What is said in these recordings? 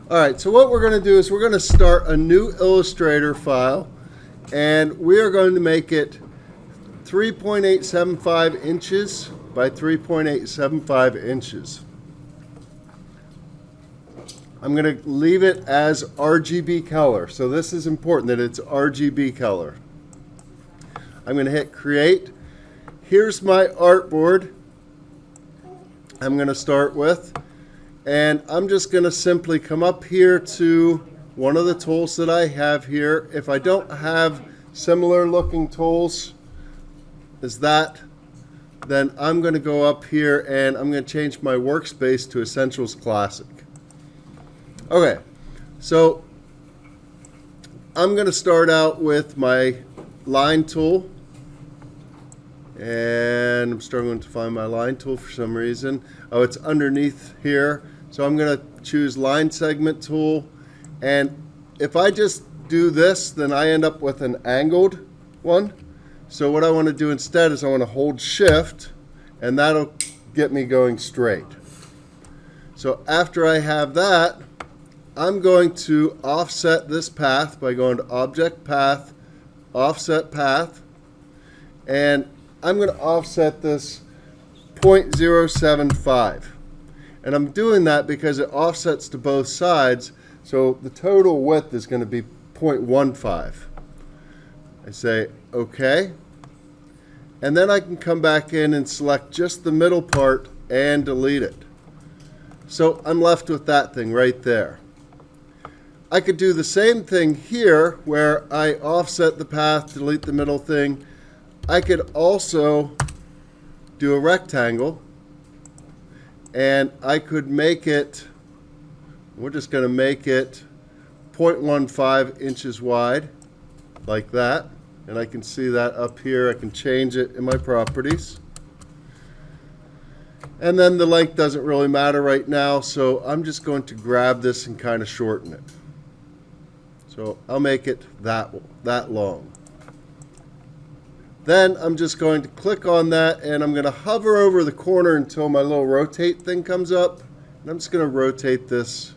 All right, so what we're going to do is we're going to start a new Illustrator file, and we are going to make it 3.875 inches by 3.875 inches. I'm going to leave it as RGB color. So this is important that it's RGB color. I'm going to hit create. Here's my artboard I'm going to start with. And I'm just going to simply come up here to one of the tools that I have here. If I don't have similar looking tools as that, then I'm going to go up here and I'm going to change my workspace to Essentials Classic. Okay, so I'm going to start out with my line tool, and I'm struggling to find my line tool for some reason. Oh, it's underneath here. So I'm going to choose line segment tool, and if I just do this, then I end up with an angled one. So what I want to do instead is I want to hold shift, and that'll get me going straight. So after I have that, I'm going to offset this path by going to Object Path, Offset Path, and I'm going to offset this 0.075. And I'm doing that because it offsets to both sides, so the total width is going to be 0.15. I say OK, and then I can come back in and select just the middle part and delete it. So I'm left with that thing right there. I could do the same thing here where I offset the path, delete the middle thing. I could also do a rectangle, and I could make it, we're just going to make it 0.15 inches wide, like that. And I can see that up here. I can change it in my properties. And then the length doesn't really matter right now, so I'm just going to grab this and kind of shorten it. So I'll make it that long. Then I'm just going to click on that, and I'm going to hover over the corner until my little rotate thing comes up. And I'm just going to rotate this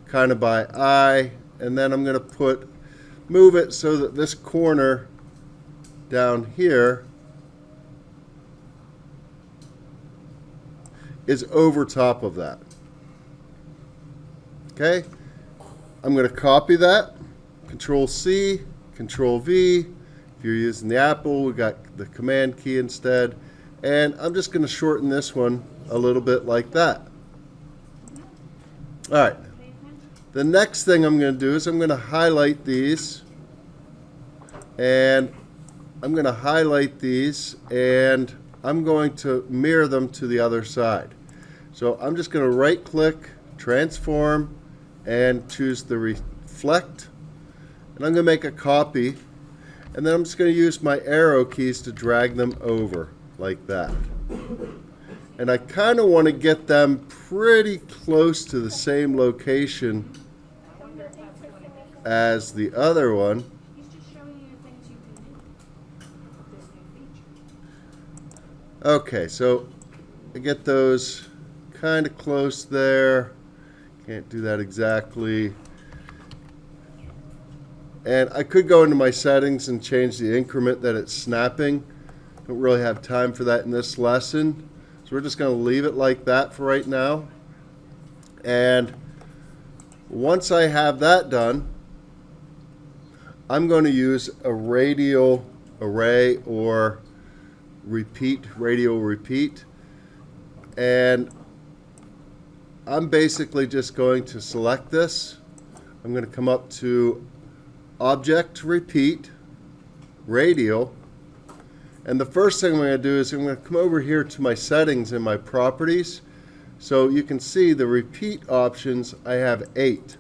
kind of by eye, and then I'm going to move it so that this corner down here is over top of that. Okay? I'm going to copy that, Control C, Control V. If you're using the Apple, we got the Command key instead. And I'm just going to shorten this one a little bit like that. All right. The next thing I'm going to do is I'm going to highlight these. And I'm going to highlight these, and I'm going to mirror them to the other side. So I'm just going to right click, transform, and choose the reflect. And I'm going to make a copy. And then I'm just going to use my arrow keys to drag them over like that. And I kind of want to get them pretty close to the same location as the other one. Okay, so I get those kind of close there. Can't do that exactly. And I could go into my settings and change the increment that it's snapping. Don't really have time for that in this lesson. So we're just going to leave it like that for right now. And once I have that done, I'm going to use a radial array or radial repeat. And I'm basically just going to select this. I'm going to come up to Object Repeat, Radial, and the first thing I'm going to do is I'm going to come over here to my settings and my properties. So you can see the repeat options, I have 8.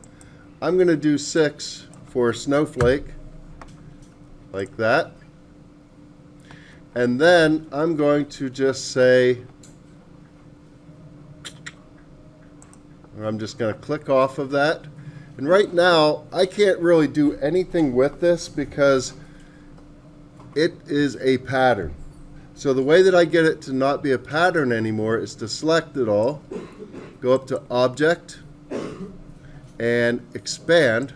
I'm going to do 6 for snowflake, like that. And then I'm going to just say, I'm just going to click off of that. And right now, I can't really do anything with this because it is a pattern. So the way that I get it to not be a pattern anymore is to select it all, go up to Object, and expand,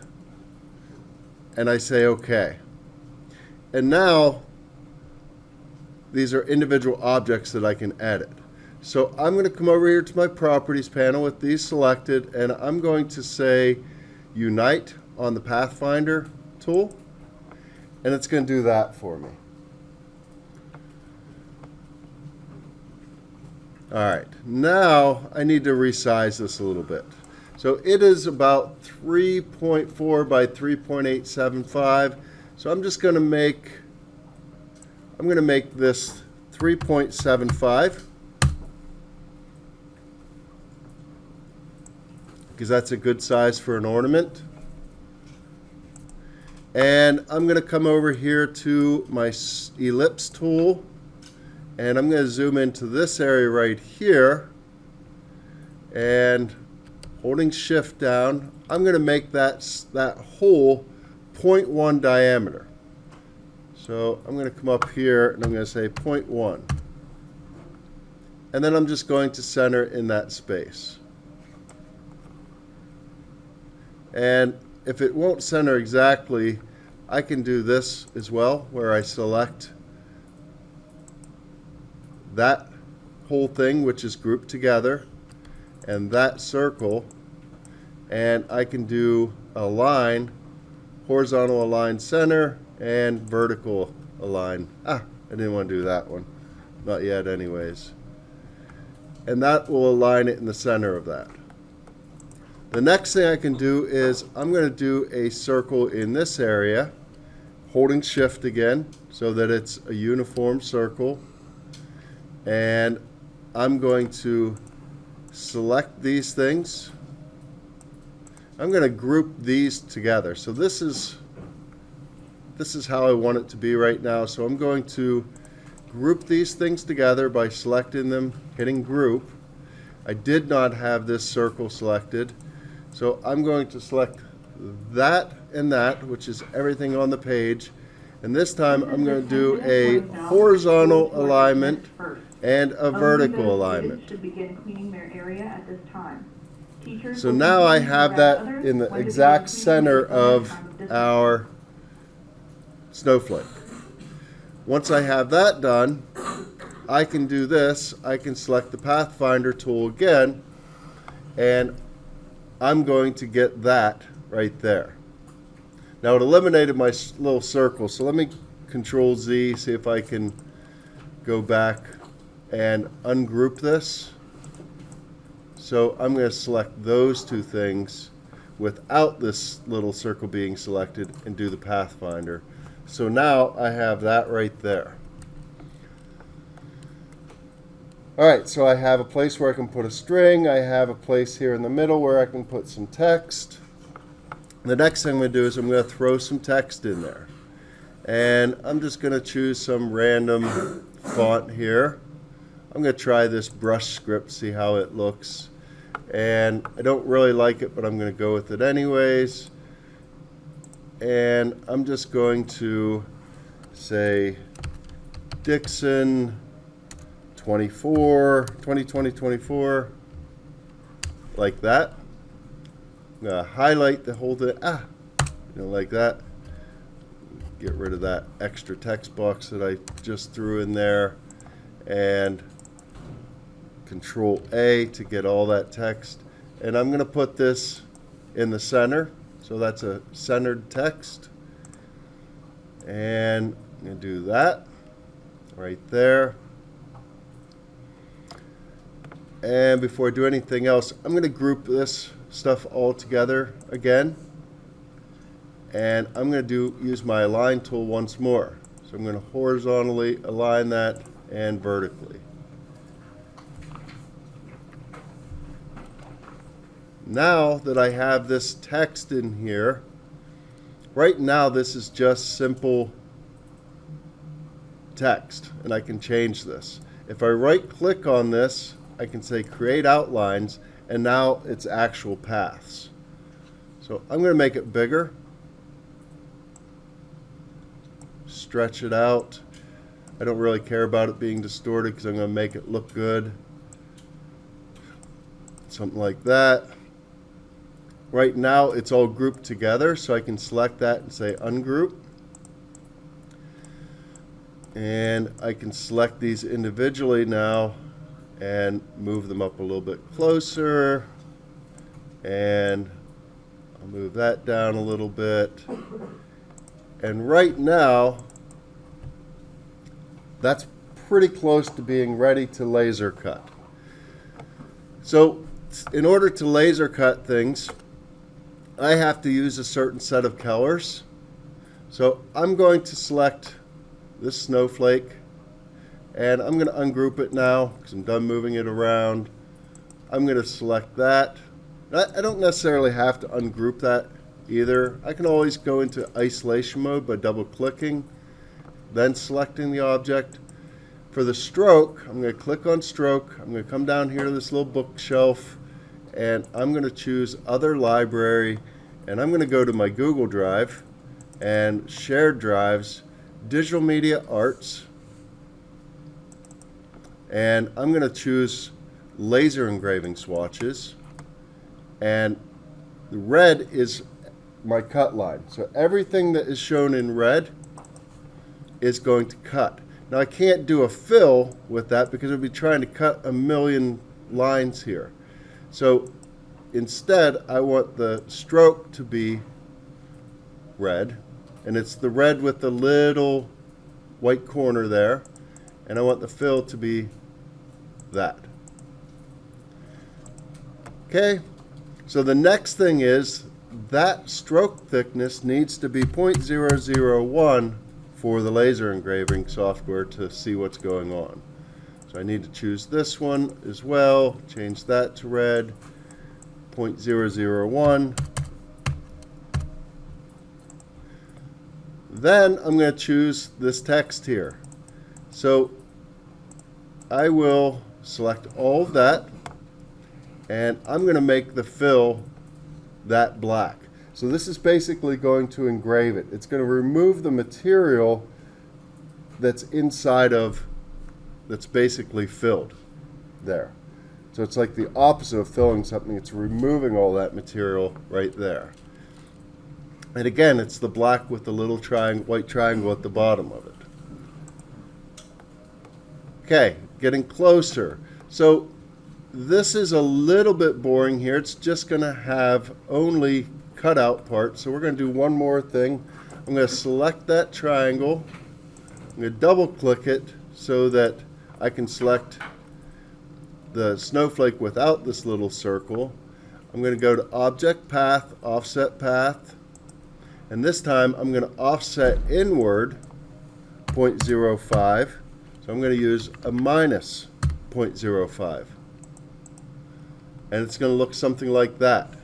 and I say OK. And now these are individual objects that I can edit. So I'm going to come over here to my properties panel with these selected, and I'm going to say unite on the Pathfinder tool, and it's going to do that for me. All right, now I need to resize this a little bit. So it is about 3.4 by 3.875. So I'm just going to make this 3.75 because that's a good size for an ornament. And I'm going to come over here to my ellipse tool, and I'm going to zoom into this area right here, and holding shift down, I'm going to make that hole 0.1 diameter. So I'm going to come up here and I'm going to say 0.1. And then I'm just going to center in that space. And if it won't center exactly, I can do this as well, where I select that whole thing, which is grouped together, and that circle, and I can do align, horizontal align center, and vertical align. I didn't want to do that one. Not yet anyways. And that will align it in the center of that. The next thing I can do is I'm going to do a circle in this area, holding shift again so that it's a uniform circle. And I'm going to select these things. I'm going to group these together. So this is how I want it to be right now. So I'm going to group these things together by selecting them, hitting group. I did not have this circle selected. So I'm going to select that and that, which is everything on the page. And this time I'm going to do a horizontal alignment and a vertical alignment. So now I have that in the exact center of our snowflake. Once I have that done, I can do this. I can select the Pathfinder tool again, and I'm going to get that right there. Now it eliminated my little circle, so let me Control Z, see if I can go back and ungroup this. So I'm going to select those two things without this little circle being selected and do the Pathfinder. So now I have that right there. Alright, so I have a place where I can put a string. I have a place here in the middle where I can put some text. The next thing I'm going to do is I'm going to throw some text in there. And I'm just going to choose some random font here. I'm going to try this brush script, see how it looks. And I don't really like it, but I'm going to go with it anyways. And I'm just going to say Dixon 2020-24, like that. I'm going to highlight the whole thing, like that. Get rid of that extra text box that I just threw in there, and Control A to get all that text. And I'm going to put this in the center, so that's a centered text. And I'm going to do that right there. And before I do anything else, I'm going to group this stuff all together again. And I'm going to use my align tool once more. So I'm going to horizontally align that and vertically. Now that I have this text in here, right now this is just simple text, and I can change this. If I right click on this, I can say create outlines, and now it's actual paths. So I'm going to make it bigger, stretch it out. I don't really care about it being distorted because I'm going to make it look good. Something like that. Right now it's all grouped together, so I can select that and say ungroup. And I can select these individually now and move them up a little bit closer. And I'll move that down a little bit. And right now, that's pretty close to being ready to laser cut. So in order to laser cut things, I have to use a certain set of colors. So I'm going to select this snowflake, and I'm going to ungroup it now because I'm done moving it around. I'm going to select that. I don't necessarily have to ungroup that either. I can always go into isolation mode by double clicking, then selecting the object. For the stroke, I'm going to click on stroke. I'm going to come down here to this little bookshelf, and I'm going to choose other library, and I'm going to go to my Google Drive and shared drives, digital media arts, and I'm going to choose laser engraving swatches, and the red is my cut line. So everything that is shown in red is going to cut. Now I can't do a fill with that because I'd be trying to cut a million lines here. So instead I want the stroke to be red, and it's the red with the little white corner there, and I want the fill to be that. Okay, so the next thing is that stroke thickness needs to be 0.001 for the laser engraving software to see what's going on. So I need to choose this one as well, change that to red, 0.001. Then I'm going to choose this text here. So I will select all of that, and I'm going to make the fill that black. So this is basically going to engrave it. It's going to remove the material that's inside of, that's basically filled there. So it's like the opposite of filling something. It's removing all that material right there. And again, it's the black with the little white triangle at the bottom of it. Okay, getting closer. So this is a little bit boring here. It's just going to have only cutout parts. So we're going to do one more thing. I'm going to select that triangle. I'm going to double click it so that I can select the snowflake without this little circle. I'm going to go to Object Path, Offset Path. And this time I'm going to offset inward 0.05. So I'm going to use a minus 0.05. And it's going to look something like that.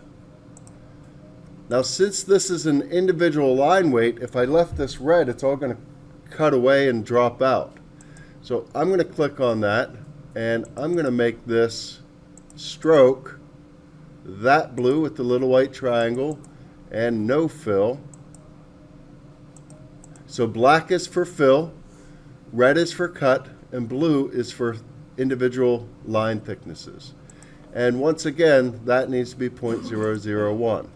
Now since this is an individual line weight, if I left this red, it's all going to cut away and drop out. So I'm going to click on that, and I'm going to make this stroke that blue with the little white triangle and no fill. So black is for fill, red is for cut, and blue is for individual line thicknesses. And once again, that needs to be 0.001.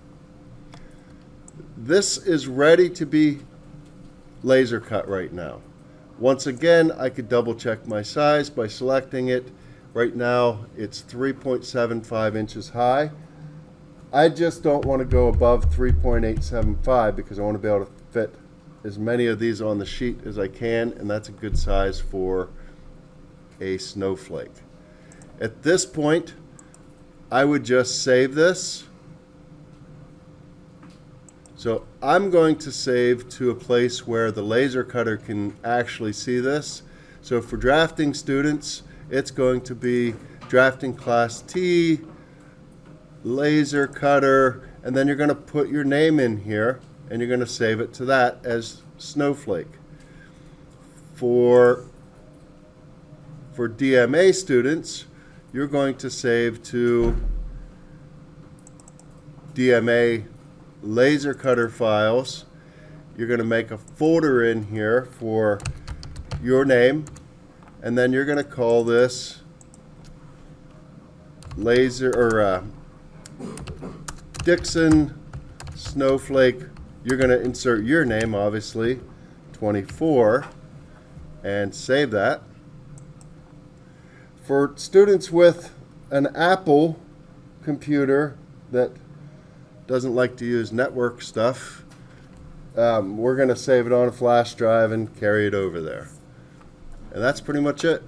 This is ready to be laser cut right now. Once again, I could double check my size by selecting it. Right now, it's 3.75 inches high. I just don't want to go above 3.875 because I want to be able to fit as many of these on the sheet as I can, and that's a good size for a snowflake. At this point, I would just save this. So I'm going to save to a place where the laser cutter can actually see this. So for drafting students, it's going to be drafting class T, laser cutter, and then you're going to put your name in here, and you're going to save it to that as snowflake. For DMA students, you're going to save to DMA laser cutter files. You're going to make a folder in here for your name, and then you're going to call this laser or Dixon Snowflake, you're going to insert your name, obviously, 24, and save that. For students with an Apple computer that doesn't like to use network stuff, we're going to save it on a flash drive and carry it over there. And that's pretty much it.